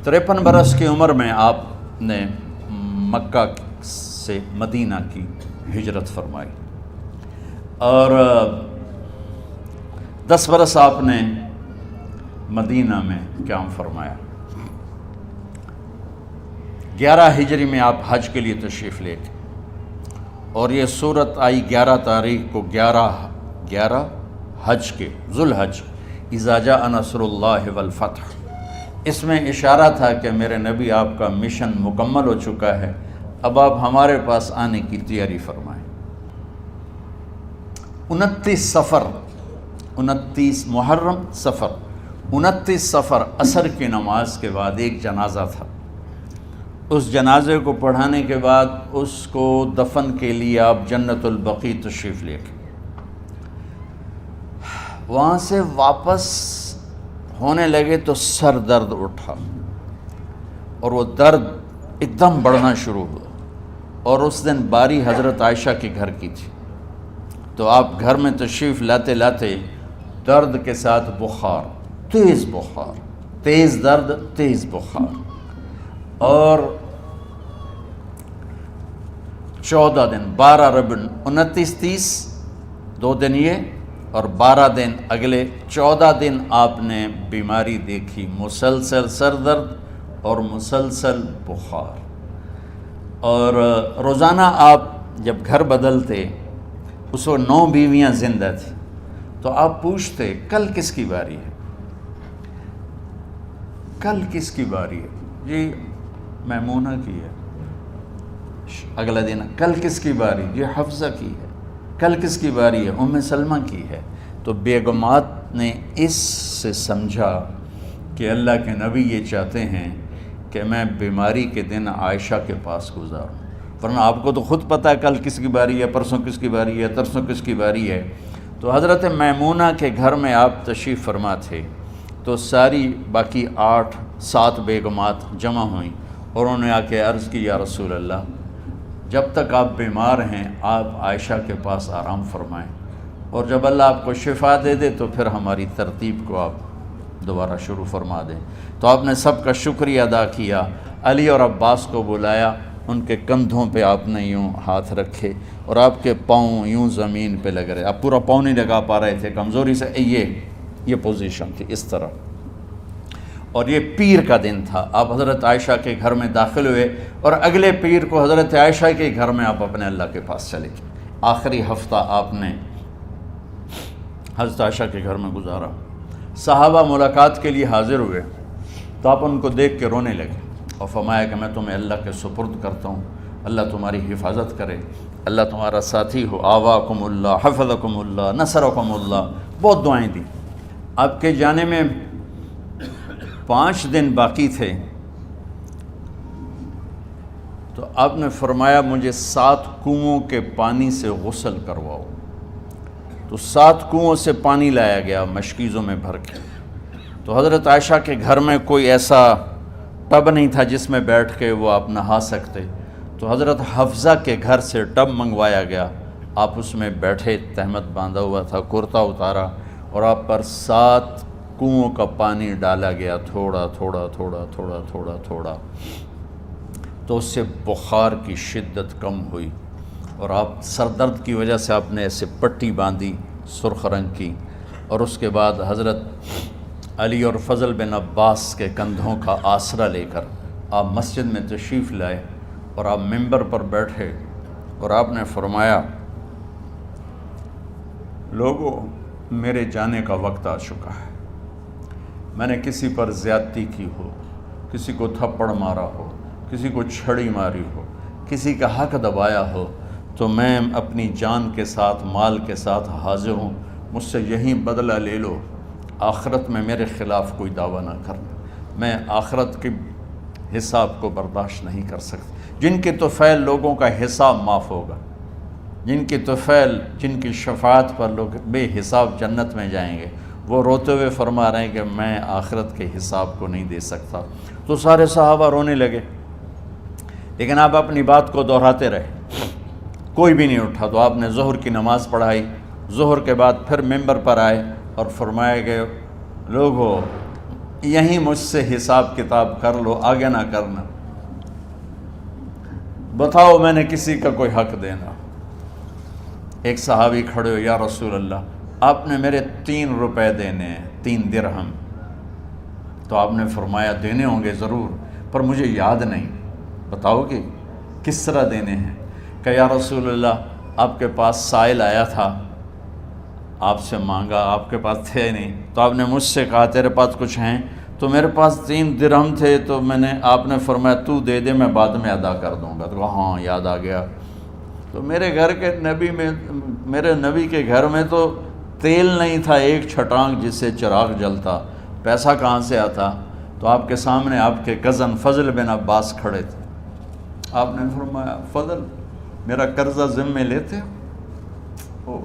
53 برس کی عمر میں آپ نے مکہ سے مدینہ کی ہجرت فرمائی، اور 10 برس آپ نے مدینہ میں قیام فرمایا۔ 11 ہجری میں آپ حج کے لیے تشریف لے گئے، اور یہ صورت آئی 11 تاریخ کو، 11 حج کے، ذوالحج، اذا جاء نصر اللہ والفتح۔ اس میں اشارہ تھا کہ میرے نبی آپ کا مشن مکمل ہو چکا ہے، اب آپ ہمارے پاس آنے کی تیاری فرمائیں۔ 29 محرم صفر، 29 صفر عصر کی نماز کے بعد ایک جنازہ تھا۔ اس جنازے کو پڑھانے کے بعد اس کو دفن کے لیے آپ جنت البقیع تشریف لے گئے۔ وہاں سے واپس ہونے لگے تو سر درد اٹھا، اور وہ درد ایک دم بڑھنا شروع ہوا، اور اس دن باری حضرت عائشہ کے گھر کی تھی، تو آپ گھر میں تشریف لاتے لاتے درد کے ساتھ بخار، تیز درد، تیز بخار، اور 14 دن، 12 ربیع 29 30 2 دن یہ، اور 12 دن اگلے 14 دن آپ نے بیماری دیکھی، مسلسل سر درد اور مسلسل بخار۔ اور روزانہ آپ جب گھر بدلتے، اس وقت 9 بیویاں زندہ تھیں، تو آپ پوچھتے کل کس کی باری ہے، کل کس کی باری ہے؟ جی میمونہ کی ہے۔ اگلا دن کل کس کی باری؟ یہ حفصہ کی ہے۔ کل کس کی باری ہے؟ ام سلمہ کی ہے۔ تو بیگمات نے اس سے سمجھا کہ اللہ کے نبی یہ چاہتے ہیں کہ میں بیماری کے دن عائشہ کے پاس گزاروں، ورنہ آپ کو تو خود پتہ ہے کل کس کی باری ہے، پرسوں کس کی باری ہے، ترسوں کس کی باری ہے۔ تو حضرت میمونہ کے گھر میں آپ تشریف فرما تھے، تو ساری باقی 7 بیگمات جمع ہوئیں، اور انہوں نے آ کے عرض کی، یا رسول اللہ، جب تک آپ بیمار ہیں آپ عائشہ کے پاس آرام فرمائیں، اور جب اللہ آپ کو شفا دے دے تو پھر ہماری ترتیب کو آپ دوبارہ شروع فرما دیں۔ تو آپ نے سب کا شکریہ ادا کیا، علی اور عباس کو بلایا، ان کے کندھوں پہ آپ نے یوں ہاتھ رکھے، اور آپ کے پاؤں یوں زمین پہ لگ رہے، آپ پورا پاؤں نہیں لگا پا رہے تھے کمزوری سے، یہ پوزیشن تھی اس طرح۔ اور یہ پیر کا دن تھا، آپ حضرت عائشہ کے گھر میں داخل ہوئے، اور اگلے پیر کو حضرت عائشہ کے گھر میں آپ اپنے اللہ کے پاس چلے گئے۔ آخری ہفتہ آپ نے حضرت عائشہ کے گھر میں گزارا۔ صحابہ ملاقات کے لیے حاضر ہوئے، تو آپ ان کو دیکھ کے رونے لگے، اور فرمایا کہ میں تمہیں اللہ کے سپرد کرتا ہوں، اللہ تمہاری حفاظت کرے، اللہ تمہارا ساتھی ہو، آواکم اللہ، حفظکم اللہ، نصرکم اللہ، بہت دعائیں دیں۔ آپ کے جانے میں 5 دن باقی تھے، تو آپ نے فرمایا مجھے 7 کنوؤں کے پانی سے غسل کرواؤ۔ تو 7 کنوؤں سے پانی لایا گیا مشکیزوں میں بھر کے۔ تو حضرت عائشہ کے گھر میں کوئی ایسا ٹب نہیں تھا جس میں بیٹھ کے وہ آپ نہا سکتے، تو حضرت حفصہ کے گھر سے ٹب منگوایا گیا، آپ اس میں بیٹھے، تہمت باندھا ہوا تھا، کرتا اتارا، اور آپ پر 7 کنوؤں کا پانی ڈالا گیا، تھوڑا تھوڑا تھوڑا تھوڑا تھوڑا تھوڑا، تو اس سے بخار کی شدت کم ہوئی، اور آپ سر درد کی وجہ سے آپ نے ایسے پٹی باندھی سرخ رنگ کی، اور اس کے بعد حضرت علی اور فضل بن عباس کے کندھوں کا آسرا لے کر آپ مسجد میں تشریف لائے، اور آپ ممبر پر بیٹھے، اور آپ نے فرمایا لوگوں میرے جانے کا وقت آ چکا ہے، میں نے کسی پر زیادتی کی ہو، کسی کو تھپڑ مارا ہو، کسی کو چھڑی ماری ہو، کسی کا حق دبایا ہو، تو میں اپنی جان کے ساتھ، مال کے ساتھ حاضر ہوں، مجھ سے یہیں بدلہ لے لو، آخرت میں میرے خلاف کوئی دعویٰ نہ کرنا، میں آخرت کے حساب کو برداشت نہیں کر سکتا۔ جن کے طفیل لوگوں کا حساب معاف ہوگا، جن کی طفیل، جن کی شفاعت پر لوگ بے حساب جنت میں جائیں گے، وہ روتے ہوئے فرما رہے ہیں کہ میں آخرت کے حساب کو نہیں دے سکتا۔ تو سارے صحابہ رونے لگے، لیکن آپ اپنی بات کو دہراتے رہے، کوئی بھی نہیں اٹھا۔ تو آپ نے ظہر کی نماز پڑھائی، ظہر کے بعد پھر ممبر پر آئے اور فرمایا کہ لوگو یہیں مجھ سے حساب کتاب کر لو، آگے نہ کرنا، بتاؤ میں نے کسی کا کوئی حق دینا۔ ایک صحابی کھڑے ہو، یا رسول اللہ آپ نے میرے 3 روپے دینے ہیں، 3 درہم۔ تو آپ نے فرمایا دینے ہوں گے ضرور، پر مجھے یاد نہیں، بتاؤ گے کس طرح دینے ہیں؟ کہ یا رسول اللہ آپ کے پاس سائل آیا تھا، آپ سے مانگا، آپ کے پاس تھے نہیں، تو آپ نے مجھ سے کہا تیرے پاس کچھ ہیں؟ تو میرے پاس 3 درہم تھے، تو آپ نے فرمایا تو دے دے، میں بعد میں ادا کر دوں گا۔ تو کہا ہاں یاد آ گیا۔ تو میرے گھر کے نبی میں، میرے نبی کے گھر میں تو تیل نہیں تھا، ایک چھٹانگ جس سے چراغ جلتا، پیسہ کہاں سے آتا؟ تو آپ کے سامنے آپ کے کزن فضل بن عباس کھڑے تھے، آپ نے فرمایا فضل میرا قرضہ ذمے لیتے ہو؟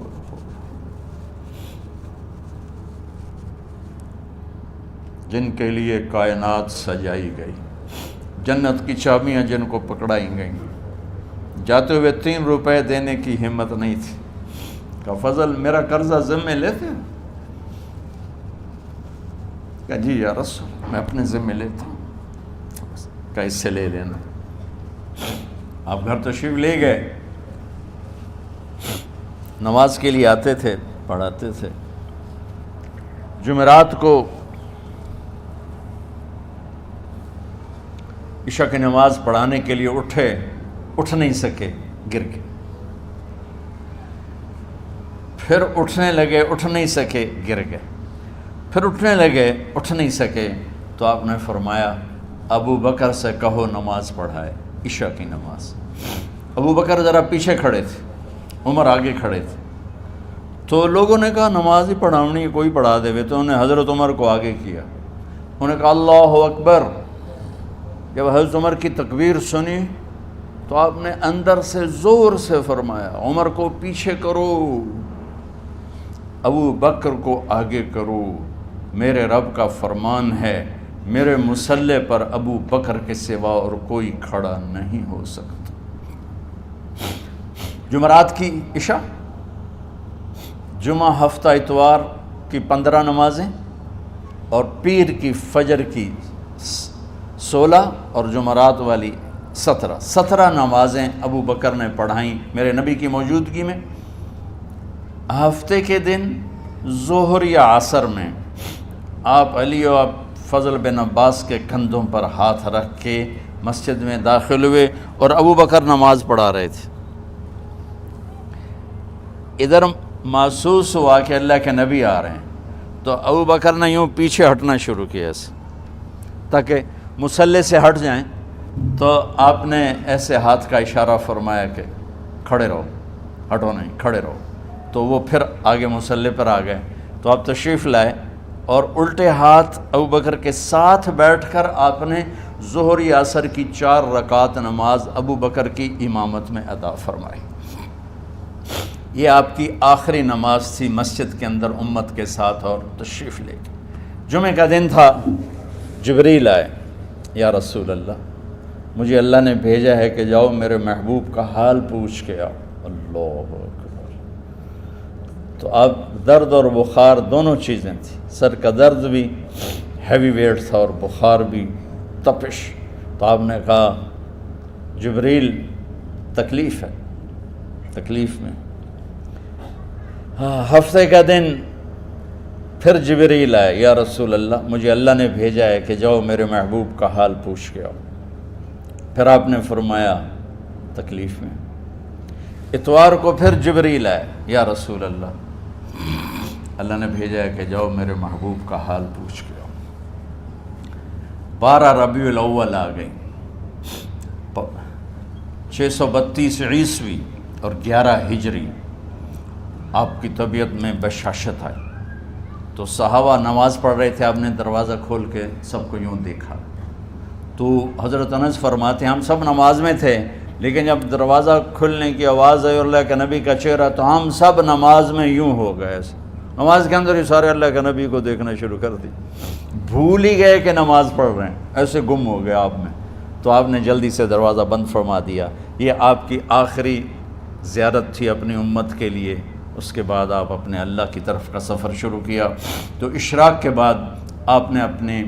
جن کے لیے کائنات سجائی گئی، جنت کی چابیاں جن کو پکڑائی گئیں، جاتے ہوئے 3 روپے دینے کی ہمت نہیں تھی۔ کہا فضل میرا قرضہ ذمے لیتے ہو؟ کہا جی یا رسول میں اپنے ذمے لیتا ہوں۔ کہا اس سے لے لینا۔ آپ گھر تشریف لے گئے، نماز کے لیے آتے تھے، پڑھاتے تھے۔ جمعرات کو عشاء کی نماز پڑھانے کے لیے اٹھ نہیں سکے، گر گئے، پھر اٹھنے لگے، اٹھ نہیں سکے، گر گئے، پھر اٹھنے لگے، اٹھ نہیں سکے۔ تو آپ نے فرمایا ابو بکر سے کہو نماز پڑھائے، عشاء کی نماز۔ ابو بکر ذرا پیچھے کھڑے تھے، عمر آگے کھڑے تھے۔ تو لوگوں نے کہا نماز ہی پڑھاونی، کوئی پڑھا دے۔ تو انہوں نے حضرت عمر کو آگے کیا، انہوں نے کہا اللہ اکبر۔ جب حضرت عمر کی تکبیر سنی تو آپ نے اندر سے زور سے فرمایا عمر کو پیچھے کرو، ابو بکر کو آگے کرو، میرے رب کا فرمان ہے میرے مصلی پر ابو بکر کے سوا اور کوئی کھڑا نہیں ہو سکتا۔ جمعرات کی عشاء، جمعہ ہفتہ اتوار کی 15 نمازیں، اور پیر کی فجر کی 16 اور جمعرات والی 17 نمازیں ابو بکر نے پڑھائیں میرے نبی کی موجودگی میں۔ ہفتے کے دن ظہر یا عصر میں آپ علی و فضل بن عباس کے کندھوں پر ہاتھ رکھ کے مسجد میں داخل ہوئے اور ابو بکر نماز پڑھا رہے تھے۔ ادھر محسوس ہوا کہ اللہ کے نبی آ رہے ہیں، تو ابو بکر نے یوں پیچھے ہٹنا شروع کیا ایسے تاکہ مصلی سے ہٹ جائیں۔ تو آپ نے ایسے ہاتھ کا اشارہ فرمایا کہ کھڑے رہو، ہٹو نہیں، کھڑے رہو۔ تو وہ پھر آگے مصلی پر آ گئے۔ تو آپ تشریف لائے اور الٹے ہاتھ ابو بکر کے ساتھ بیٹھ کر آپ نے ظہر یا عصر کی 4 رکعت نماز ابو بکر کی امامت میں ادا فرمائی۔ یہ آپ کی آخری نماز تھی مسجد کے اندر امت کے ساتھ اور تشریف لے کے۔ جمعہ کا دن تھا، جبریل آئے، یا رسول اللہ مجھے اللہ نے بھیجا ہے کہ جاؤ میرے محبوب کا حال پوچھ کے آؤ۔ اللہ اکبر۔ تو اب درد اور بخار دونوں چیزیں تھیں، سر کا درد بھی ہیوی ویٹ تھا اور بخار بھی، تپش۔ تو آپ نے کہا جبریل تکلیف ہے، تکلیف میں۔ ہفتے کا دن پھر جبریل آئے، یا رسول اللہ مجھے اللہ نے بھیجا ہے کہ جاؤ میرے محبوب کا حال پوچھ کے آؤ۔ پھر آپ نے فرمایا تکلیف میں۔ اتوار کو پھر جبریل آئے، یا رسول اللہ نے بھیجا ہے کہ جاؤ میرے محبوب کا حال پوچھ کے آؤ۔ 12 ربیع الاول آ گئی، 632 عیسوی اور 11 ہجری۔ آپ کی طبیعت میں بشاشت آئی، تو صحابہ نماز پڑھ رہے تھے، آپ نے دروازہ کھول کے سب کو یوں دیکھا۔ تو حضرت انس فرماتے ہیں ہم سب نماز میں تھے، لیکن جب دروازہ کھلنے کی آواز آئی اور اللہ کے نبی کا چہرہ، تو ہم سب نماز میں یوں ہو گئے، نماز کے اندر ہی سارے اللہ کے نبی کو دیکھنا شروع کر دی، بھول ہی گئے کہ نماز پڑھ رہے ہیں، ایسے گم ہو گئے آپ میں۔ تو آپ نے جلدی سے دروازہ بند فرما دیا۔ یہ آپ کی آخری زیارت تھی اپنی امت کے لیے۔ اس کے بعد آپ اپنے اللہ کی طرف کا سفر شروع کیا۔ تو اشراق کے بعد آپ نے اپنے